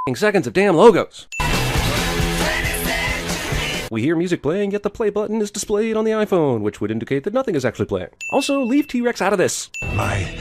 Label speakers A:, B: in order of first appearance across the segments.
A: seconds of damn logos. We hear music playing, yet the play button is displayed on the iPhone, which would indicate that nothing is actually playing. Also, leave T-Rex out of this.
B: My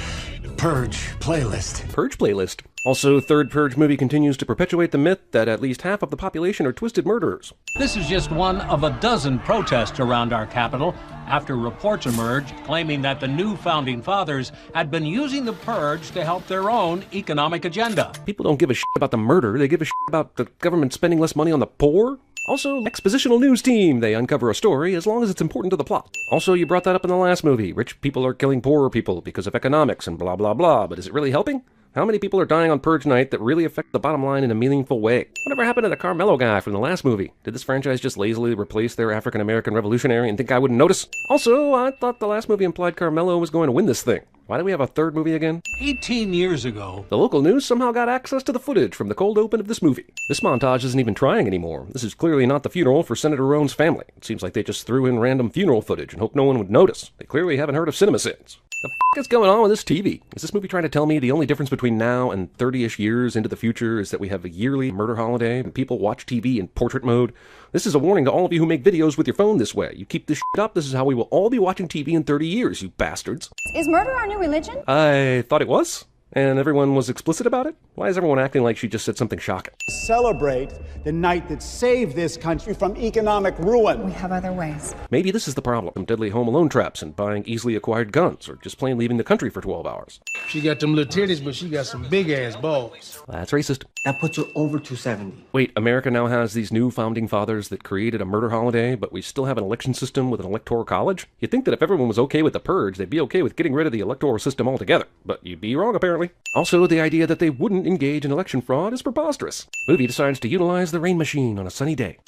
B: Purge playlist.
A: Purge playlist. Also, third Purge movie continues to perpetuate the myth that at least half of the population are twisted murderers.
C: This is just one of a dozen protests around our capital after reports emerged claiming that the new founding fathers had been using the Purge to help their own economic agenda.
A: People don't give a shit about the murder, they give a shit about the government spending less money on the poor. Also, expositional news team. They uncover a story as long as it's important to the plot. Also, you brought that up in the last movie. Rich people are killing poorer people because of economics and blah blah blah, but is it really helping? How many people are dying on Purge night that really affect the bottom line in a meaningful way? Whatever happened to the Carmelo guy from the last movie? Did this franchise just lazily replace their African-American revolutionary and think I wouldn't notice? Also, I thought the last movie implied Carmelo was going to win this thing. Why do we have a third movie again?
C: 18 years ago,
A: the local news somehow got access to the footage from the cold open of this movie. This montage isn't even trying anymore. This is clearly not the funeral for Senator Roan's family. It seems like they just threw in random funeral footage and hoped no one would notice. They clearly haven't heard of CinemaSins. The f*** is going on with this TV? Is this movie trying to tell me the only difference between now and 30-ish years into the future is that we have a yearly murder holiday and people watch TV in portrait mode? This is a warning to all of you who make videos with your phone this way. You keep this shit up, this is how we will all be watching TV in 30 years, you bastards.
D: Is murder our new religion?
A: I thought it was. And everyone was explicit about it? Why is everyone acting like she just said something shocking?
E: Celebrate the night that saved this country from economic ruin.
D: We have other ways.
A: Maybe this is the problem. Some deadly home alone traps and buying easily acquired guns, or just plain leaving the country for 12 hours.
F: She got them little titties, but she got some big-ass balls.
A: That's racist.
G: That puts her over 270.
A: Wait, America now has these new founding fathers that created a murder holiday, but we still have an election system with an electoral college? You'd think that if everyone was okay with the Purge, they'd be okay with getting rid of the electoral system altogether. But you'd be wrong, apparently. Also, the idea that they wouldn't engage in election fraud is preposterous. Movie decides to utilize the rain machine on a sunny day.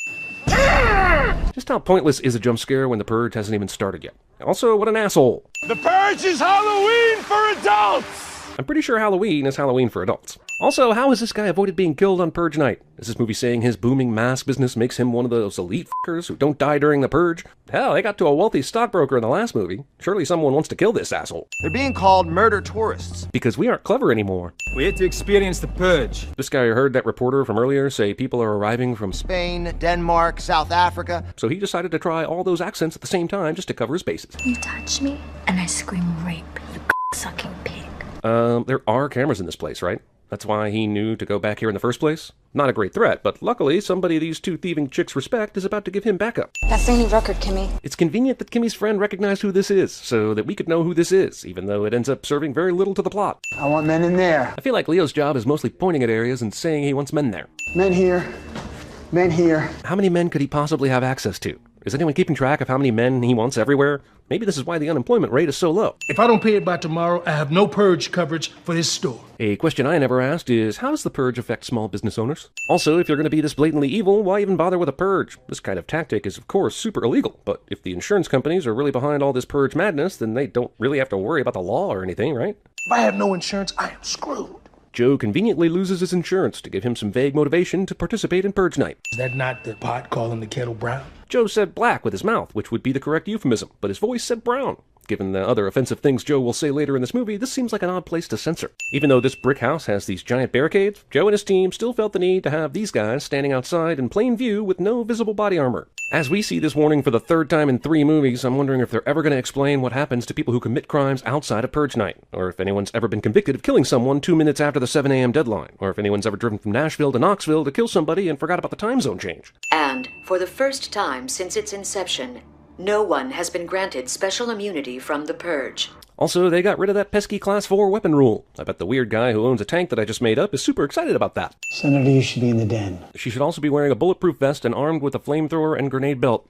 A: Just how pointless is a jump scare when the Purge hasn't even started yet? Also, what an asshole.
B: The Purge is Halloween for adults!
A: I'm pretty sure Halloween is Halloween for adults. Also, how has this guy avoided being killed on Purge night? Is this movie saying his booming mask business makes him one of those elite f***ers who don't die during the Purge? Hell, they got to a wealthy stockbroker in the last movie. Surely someone wants to kill this asshole.
G: They're being called murder tourists.
A: Because we aren't clever anymore.
G: We had to experience the Purge.
A: This guy heard that reporter from earlier say people are arriving from
G: Spain, Denmark, South Africa.
A: So he decided to try all those accents at the same time just to cover his bases.
H: You touch me, and I scream rape, you sucking pig.
A: There are cameras in this place, right? That's why he knew to go back here in the first place? Not a great threat, but luckily somebody these two thieving chicks respect is about to give him backup.
D: That's their new record, Kimmy.
A: It's convenient that Kimmy's friend recognized who this is, so that we could know who this is, even though it ends up serving very little to the plot.
E: I want men in there.
A: I feel like Leo's job is mostly pointing at areas and saying he wants men there.
E: Men here. Men here.
A: How many men could he possibly have access to? Is anyone keeping track of how many men he wants everywhere? Maybe this is why the unemployment rate is so low.
F: If I don't pay it by tomorrow, I have no Purge coverage for this store.
A: A question I never asked is, how does the Purge affect small business owners? Also, if you're going to be this blatantly evil, why even bother with a Purge? This kind of tactic is, of course, super illegal, but if the insurance companies are really behind all this Purge madness, then they don't really have to worry about the law or anything, right?
F: If I have no insurance, I am screwed.
A: Joe conveniently loses his insurance to give him some vague motivation to participate in Purge night.
F: Is that not the pot calling the kettle brown?
A: Joe said black with his mouth, which would be the correct euphemism, but his voice said brown. Given the other offensive things Joe will say later in this movie, this seems like an odd place to censor. Even though this brick house has these giant barricades, Joe and his team still felt the need to have these guys standing outside in plain view with no visible body armor. As we see this warning for the third time in 3 movies, I'm wondering if they're ever going to explain what happens to people who commit crimes outside of Purge night, or if anyone's ever been convicted of killing someone 2 minutes after the 7 a.m. deadline, or if anyone's ever driven from Nashville to Knoxville to kill somebody and forgot about the time zone change.
I: And, for the first time since its inception, no one has been granted special immunity from the Purge.
A: Also, they got rid of that pesky Class 4 weapon rule. I bet the weird guy who owns a tank that I just made up is super excited about that.
E: Senator, you should be in the den.
A: She should also be wearing a bulletproof vest and armed with a flamethrower and grenade belt.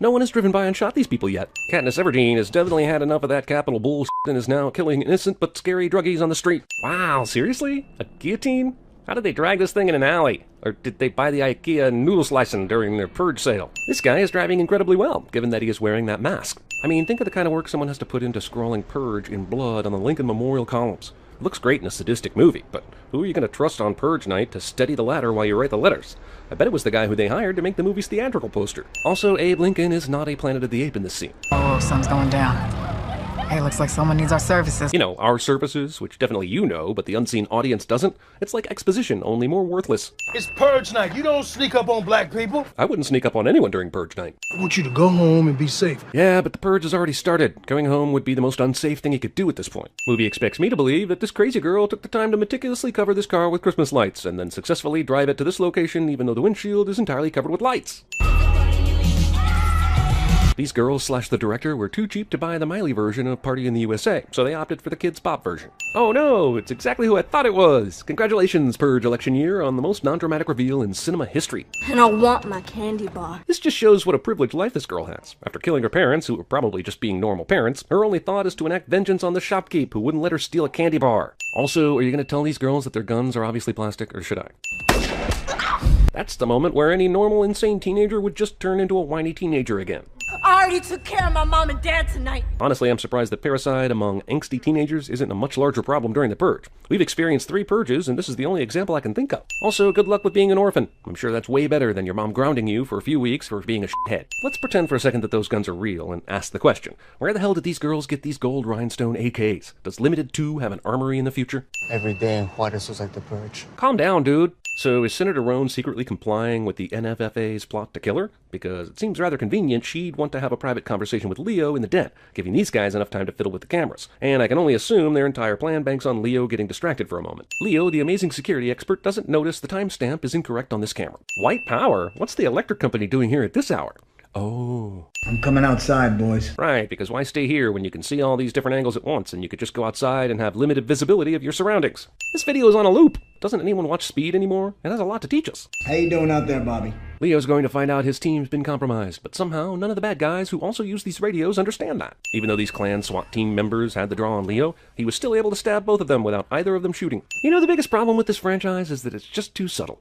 A: No one has driven by and shot these people yet. Katniss Everdeen has definitely had enough of that Capitol bullshit and is now killing innocent but scary druggies on the street. Wow, seriously? A guillotine? How did they drag this thing in an alley? Or did they buy the IKEA noodle slicing during their Purge sale? This guy is driving incredibly well, given that he is wearing that mask. I mean, think of the kind of work someone has to put into scrawling Purge in blood on the Lincoln Memorial columns. It looks great in a sadistic movie, but who are you going to trust on Purge night to steady the ladder while you write the letters? I bet it was the guy who they hired to make the movie's theatrical poster. Also, Abe Lincoln is not a Planet of the Ape in this scene.
J: Oh, sun's going down. Hey, looks like someone needs our services.
A: You know, our services, which definitely you know, but the unseen audience doesn't. It's like exposition, only more worthless.
F: It's Purge night. You don't sneak up on black people.
A: I wouldn't sneak up on anyone during Purge night.
F: I want you to go home and be safe.
A: Yeah, but the Purge has already started. Going home would be the most unsafe thing he could do at this point. Movie expects me to believe that this crazy girl took the time to meticulously cover this car with Christmas lights, and then successfully drive it to this location even though the windshield is entirely covered with lights. These girls / the director were too cheap to buy the Miley version of Party in the USA, so they opted for the Kids Bop version. Oh no, it's exactly who I thought it was! Congratulations, Purge election year, on the most non-dramatic reveal in cinema history.
H: And I want my candy bar.
A: This just shows what a privileged life this girl has. After killing her parents, who were probably just being normal parents, her only thought is to enact vengeance on the shopkeep who wouldn't let her steal a candy bar. Also, are you gonna tell these girls that their guns are obviously plastic, or should I? That's the moment where any normal, insane teenager would just turn into a whiny teenager again.
H: I already took care of my mom and dad tonight.
A: Honestly, I'm surprised that parricide among angsty teenagers isn't a much larger problem during the Purge. We've experienced 3 purges, and this is the only example I can think of. Also, good luck with being an orphan. I'm sure that's way better than your mom grounding you for a few weeks for being a shithead. Let's pretend for a second that those guns are real and ask the question. Where the hell did these girls get these gold rhinestone AKs? Does Limited 2 have an armory in the future?
G: Every day in Juarez was like the Purge.
A: Calm down, dude. So is Senator Roan secretly complying with the NFFA's plot to kill her? Because it seems rather convenient she'd want to have a private conversation with Leo in the den, giving these guys enough time to fiddle with the cameras. And I can only assume their entire plan banks on Leo getting distracted for a moment. Leo, the amazing security expert, doesn't notice the timestamp is incorrect on this camera. White power? What's the electric company doing here at this hour? Oh.
K: I'm coming outside, boys.
A: Right, because why stay here when you can see all these different angles at once and you could just go outside and have limited visibility of your surroundings? This video is on a loop. Doesn't anyone watch Speed anymore? It has a lot to teach us.
K: How you doing out there, Bobby?
A: Leo's going to find out his team's been compromised, but somehow none of the bad guys who also use these radios understand that. Even though these Klan SWAT team members had the draw on Leo, he was still able to stab both of them without either of them shooting. You know, the biggest problem with this franchise is that it's just too subtle.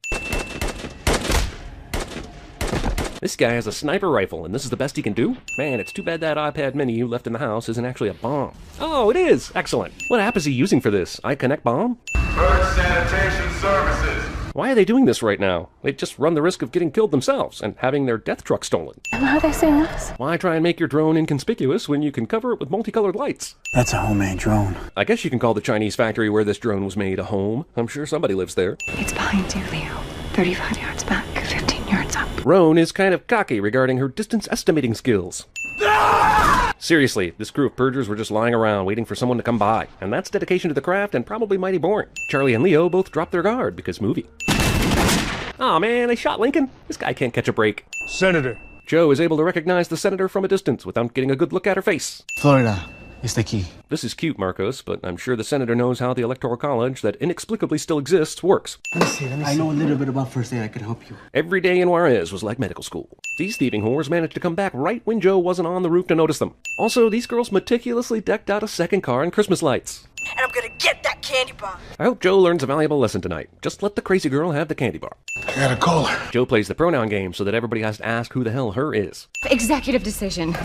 A: This guy has a sniper rifle, and this is the best he can do? Man, it's too bad that iPad mini you left in the house isn't actually a bomb. Oh, it is! Excellent. What app is he using for this? iConnect Bomb?
B: Purge Sanitation Services.
A: Why are they doing this right now? They'd just run the risk of getting killed themselves and having their death truck stolen.
D: And how are they seeing us?
A: Why try and make your drone inconspicuous when you can cover it with multicolored lights?
K: That's a homemade drone.
A: I guess you can call the Chinese factory where this drone was made a home. I'm sure somebody lives there.
D: It's behind you, Leo. 35 yards back, 15 yards up.
A: Roan is kind of cocky regarding her distance estimating skills. Seriously, this crew of purgers were just lying around waiting for someone to come by, and that's dedication to the craft and probably mighty boring. Charlie and Leo both dropped their guard because movie. Aw man, they shot Lincoln? This guy can't catch a break.
F: Senator.
A: Joe is able to recognize the senator from a distance without getting a good look at her face.
G: Florida is the key.
A: This is cute, Marcos, but I'm sure the senator knows how the Electoral College, that inexplicably still exists, works.
G: Let me see. I know a little bit about first aid. I could help you.
A: Every day in Juarez was like medical school. These thieving whores managed to come back right when Joe wasn't on the roof to notice them. Also, these girls meticulously decked out a second car in Christmas lights.
H: And I'm gonna get that candy bar.
A: I hope Joe learns a valuable lesson tonight. Just let the crazy girl have the candy bar.
F: I gotta call her.
A: Joe plays the pronoun game so that everybody has to ask who the hell her is.
D: Executive decision.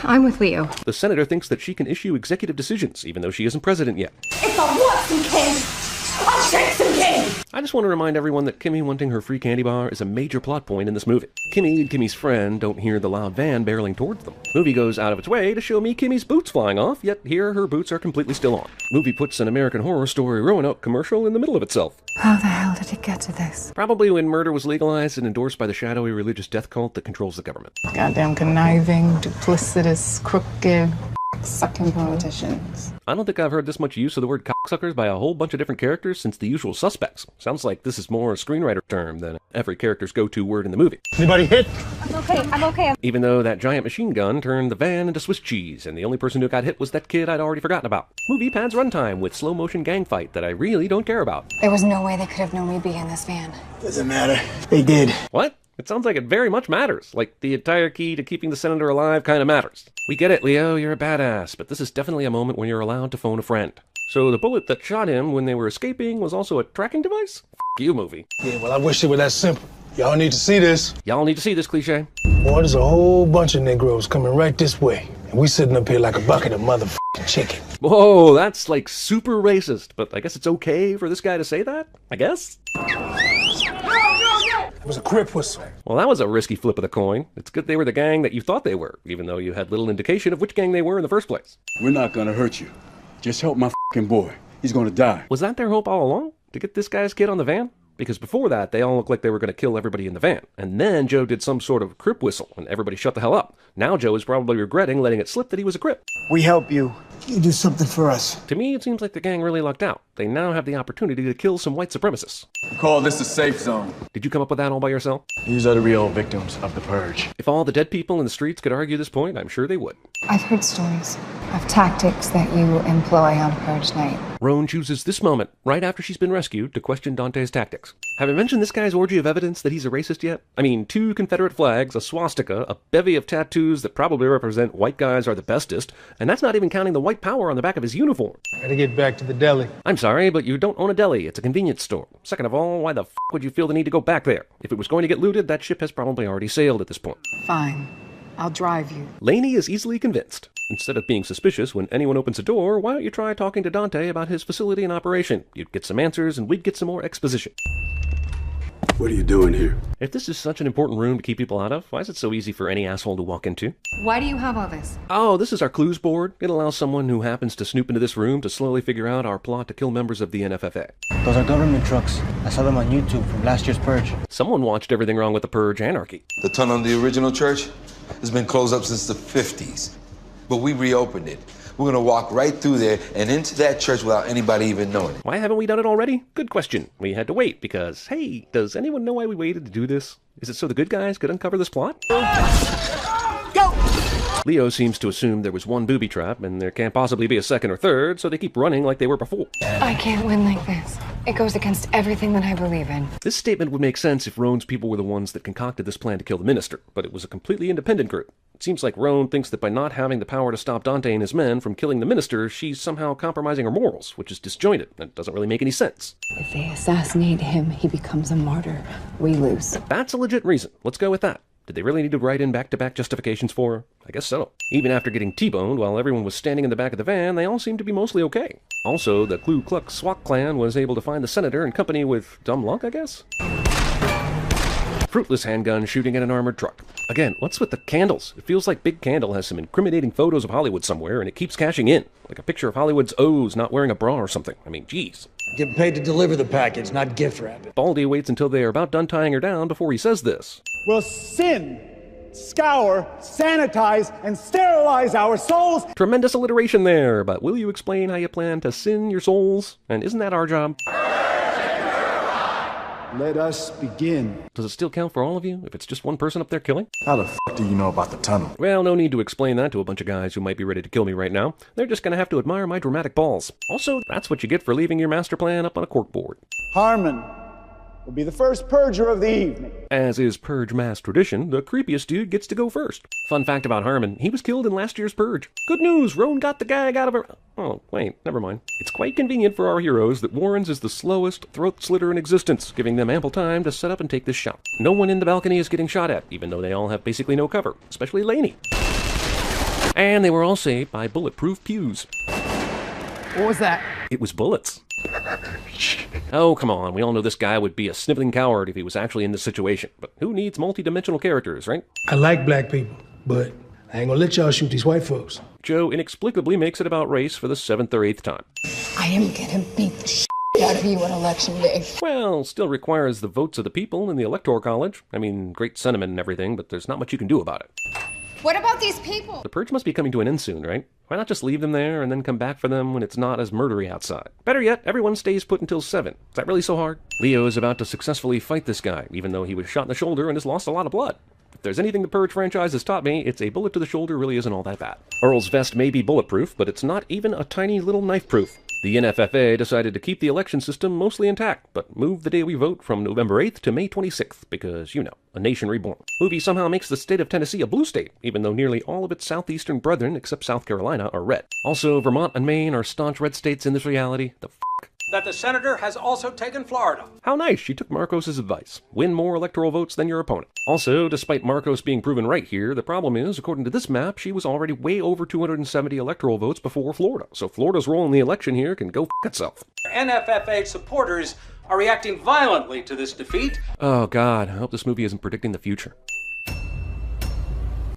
D: I'm with Leo.
A: The senator thinks that she can issue executive decisions, even though she isn't president yet.
H: If I want some candy, I'll take some candy.
A: I just want to remind everyone that Kimmy wanting her free candy bar is a major plot point in this movie. Kimmy and Kimmy's friend don't hear the loud van barreling towards them. Movie goes out of its way to show me Kimmy's boots flying off, yet here her boots are completely still on. Movie puts an American Horror Story Roanoke commercial in the middle of itself.
D: How the hell did it get to this?
A: Probably when murder was legalized and endorsed by the shadowy religious death cult that controls the government.
J: Goddamn conniving, duplicitous, crooked, sucking politicians.
A: I don't think I've heard this much use of the word cocksuckers by a whole bunch of different characters since The Usual Suspects. Sounds like this is more a screenwriter term than every character's go-to word in the movie.
F: Anybody hit?
D: I'm okay.
A: Even though that giant machine gun turned the van into Swiss cheese, and the only person who got hit was that kid I'd already forgotten about. Movie pads runtime with slow-motion gang fight that I really don't care about.
D: There was no way they could have known we'd be in this van.
K: Doesn't matter. They did.
A: What? It sounds like it very much matters. Like the entire key to keeping the senator alive kind of matters. We get it, Leo, you're a badass, but this is definitely a moment when you're allowed to phone a friend. So the bullet that shot him when they were escaping was also a tracking device? F*** you, movie.
F: Yeah, well, I wish it were that simple. Y'all need to see this.
A: Y'all need to see this, cliche.
F: Boy, there's a whole bunch of Negroes coming right this way. And we sitting up here like a bucket of motherfucking chicken.
A: Whoa, that's like super racist, but I guess it's okay for this guy to say that? I guess?
F: It was a crip whistle.
A: Well, that was a risky flip of the coin. It's good they were the gang that you thought they were, even though you had little indication of which gang they were in the first place.
L: We're not gonna hurt you. Just help my fucking boy. He's gonna die.
A: Was that their hope all along? To get this guy's kid on the van? Because before that, they all looked like they were going to kill everybody in the van. And then Joe did some sort of crip whistle, and everybody shut the hell up. Now Joe is probably regretting letting it slip that he was a crip.
K: We help you. You do something for us.
A: To me, it seems like the gang really lucked out. They now have the opportunity to kill some white supremacists.
L: We call this a safe zone.
A: Did you come up with that all by yourself?
F: These are the real victims of the Purge.
A: If all the dead people in the streets could argue this point, I'm sure they would.
D: I've heard stories of tactics that you employ on Purge night.
A: Roan chooses this moment, right after she's been rescued, to question Dante's tactics. Have I mentioned this guy's orgy of evidence that he's a racist yet? I mean, 2 Confederate flags, a swastika, a bevy of tattoos that probably represent white guys are the bestest, and that's not even counting the white power on the back of his uniform.
F: Gotta get back to the deli.
A: I'm sorry, but you don't own a deli. It's a convenience store. Second of all, why the f*** would you feel the need to go back there? If it was going to get looted, that ship has probably already sailed at this point.
J: Fine. I'll drive you.
A: Laney is easily convinced. Instead of being suspicious when anyone opens a door, why don't you try talking to Dante about his facility and operation? You'd get some answers, and we'd get some more exposition.
L: What are you doing here?
A: If this is such an important room to keep people out of, why is it so easy for any asshole to walk into?
D: Why do you have all this?
A: Oh, this is our clues board. It allows someone who happens to snoop into this room to slowly figure out our plot to kill members of the NFFA.
G: Those are government trucks. I saw them on YouTube from last year's Purge.
A: Someone watched Everything Wrong with the Purge Anarchy.
M: The tunnel in the original church has been closed up since the 50s, but we reopened it. We're gonna walk right through there and into that church without anybody even knowing it.
A: Why haven't we done it already? Good question. We had to wait because, hey, does anyone know why we waited to do this? Is it so the good guys could uncover this plot? Go! Leo seems to assume there was one booby trap and there can't possibly be a second or third, so they keep running like they were before.
D: I can't win like this. It goes against everything that I believe in.
A: This statement would make sense if Roan's people were the ones that concocted this plan to kill the minister, but it was a completely independent group. It seems like Roan thinks that by not having the power to stop Dante and his men from killing the minister, she's somehow compromising her morals, which is disjointed and doesn't really make any sense.
D: If they assassinate him, he becomes a martyr. We lose.
A: That's a legit reason. Let's go with that. Did they really need to write in back-to-back justifications for her? I guess so. Even after getting T-boned while everyone was standing in the back of the van, they all seemed to be mostly okay. Also, the Ku Klux SWAT clan was able to find the senator in company with dumb luck, I guess? Fruitless handgun shooting at an armored truck. Again, what's with the candles? It feels like Big Candle has some incriminating photos of Hollywood somewhere, and it keeps cashing in. Like a picture of Hollywood's O's not wearing a bra or something. I mean, geez.
K: Get paid to deliver the package, not gift wrap it.
A: Baldy waits until they are about done tying her down before he says this.
E: Will sin, scour, sanitize, and sterilize our souls.
A: Tremendous alliteration there, but will you explain how you plan to sin your souls? And isn't that our job?
E: Let us begin.
A: Does it still count for all of you, if it's just one person up there killing?
F: How the f*** do you know about the tunnel?
A: Well, no need to explain that to a bunch of guys who might be ready to kill me right now. They're just gonna have to admire my dramatic balls. Also, that's what you get for leaving your master plan up on a corkboard.
E: Harmon will be the first purger of the evening.
A: As is Purge mass tradition, the creepiest dude gets to go first. Fun fact about Harmon, he was killed in last year's Purge. Good news, Roan got the gag out of her... Oh, wait, never mind. It's quite convenient for our heroes that Warren's is the slowest throat slitter in existence, giving them ample time to set up and take this shot. No one in the balcony is getting shot at, even though they all have basically no cover, especially Laney. And they were all saved by bulletproof pews.
J: What was that?
A: It was bullets. Oh, come on, we all know this guy would be a sniveling coward if he was actually in this situation, but who needs multi-dimensional characters, right?
F: I like black people, but I ain't gonna let y'all shoot these white folks.
A: Joe inexplicably makes it about race for the 7th or 8th time.
D: I am gonna beat the shit out of you on election day.
A: Well, still requires the votes of the people in the Electoral College. I mean, great sentiment and everything, but there's not much you can do about it.
D: What about these people?
A: The Purge must be coming to an end soon, right? Why not just leave them there and then come back for them when it's not as murdery outside? Better yet, everyone stays put until 7. Is that really so hard? Leo is about to successfully fight this guy, even though he was shot in the shoulder and has lost a lot of blood. If there's anything the Purge franchise has taught me, it's a bullet to the shoulder really isn't all that bad. Earl's vest may be bulletproof, but it's not even a tiny little knife-proof. The NFFA decided to keep the election system mostly intact, but move the day we vote from November 8th to May 26th, because, you know, a nation reborn. Movie somehow makes the state of Tennessee a blue state, even though nearly all of its southeastern brethren, except South Carolina, are red. Also, Vermont and Maine are staunch red states in this reality. The f***?
C: That the senator has also taken Florida. How
A: nice, she took Marcos' advice. Win more electoral votes than your opponent. Also, despite Marcos being proven right here, the problem is, according to this map, she was already way over 270 electoral votes before Florida. So Florida's role in the election here can go f*** itself.
C: NFFA supporters are reacting violently to this defeat.
A: Oh god, I hope this movie isn't predicting the future.